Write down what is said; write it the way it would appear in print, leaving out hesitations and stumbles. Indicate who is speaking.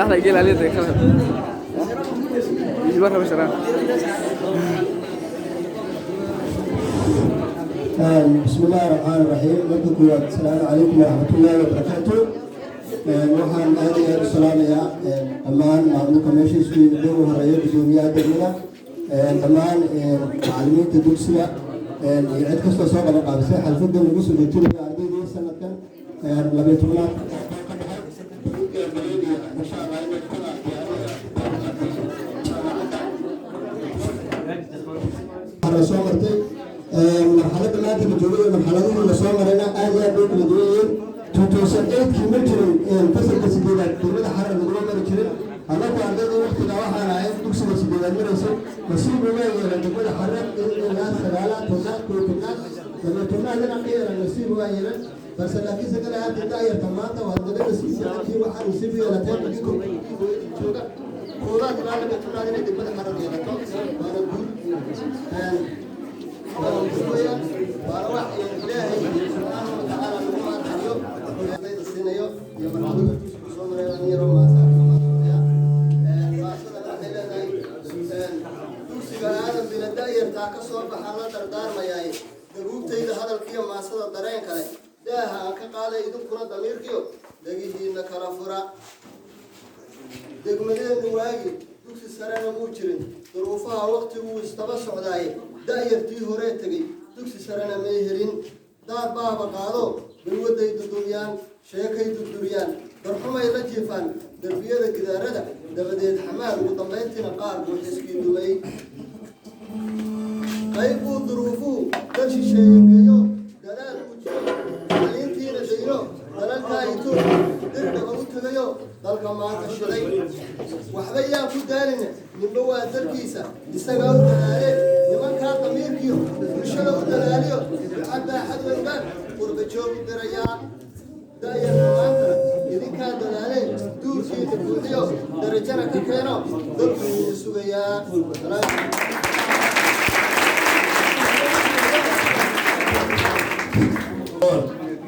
Speaker 1: أحلى جيل عليه ده كمان يجيبها بشران
Speaker 2: بسم الله الرحمن الرحيم. السلام عليكم ورحمة الله وبركاته. waxaan aad iyo aad u salaamayaa dhammaan maamulka meesha isku yimid ugu horeeya gudoomiyaha degmada dhammaan macallimiinta dugsiga iyo cid kastoo soo qaban qaabisay xalfadda lagu soo dejinayo ardaydii sanadkan 12 waxaan soo martay marxaladda maanta la joogay marxaladihii la soo marayna aad iyo aad bay kala duwan yihiin 2008 ma jirin fasalka sideedaad degmada xarar laguma mari jirin annagu ardayda waqtiga waxaan ahayd dugsiga sideedaad maraysay nasiib uma yeelan degmada xarar ilaa sagaalaad tobnaad koo tobnaad laba tobnaadina ka yeelan nasiib uma yeelan balse laakiinse kale hadda daayarta maanta waa degmada sideedaadkii waxaa nasiib u yeelatay markii jooga koodaad ilaa laba tobnaad inay degmada xarar yeelato waana guud waana wax ilaahay subxaanahu wa tacaala lagu maarxayo سينيو يمرحبا صومنا يرو ما dugsiga aadan bila daayirtaa ka soo baxaan la dardaarmayaay daruurtayda hadalkiiyo maasada dareen kale daaha aan ka qaaday idinkuna damiirkiyo dhagihiina kala fura degmadeenu waagi dugsi sarena muu jirin duruufaha waqtiguu istaba socdaayay daayirtii horee tegey dugsi sarena may helin daad baaba qaado balwaday duduriyaan sheekay duduriyaan barxumay la jiifaan darbiyada gidaarada dabadeed xamaal ugu dambayntiina qaar buu xiskii dumay qaybuu duruufuu dal shisheeyegeeyo dalaal uu jiro taliintiina dayno dalalkaa ituur dirdhaba u tegayo dalka maanta shilay waxba yaan ku daalina ninba waa dalkiisa isagaa u dalaale nimankaa damiirkiyo bulshada u dalaaliyo xataa xadwalba qurba joogu dirayaa daayarka maantana idinkaa dalaaleen duurkiina buuxiyo darajana ka keeno dalku idin sugayaa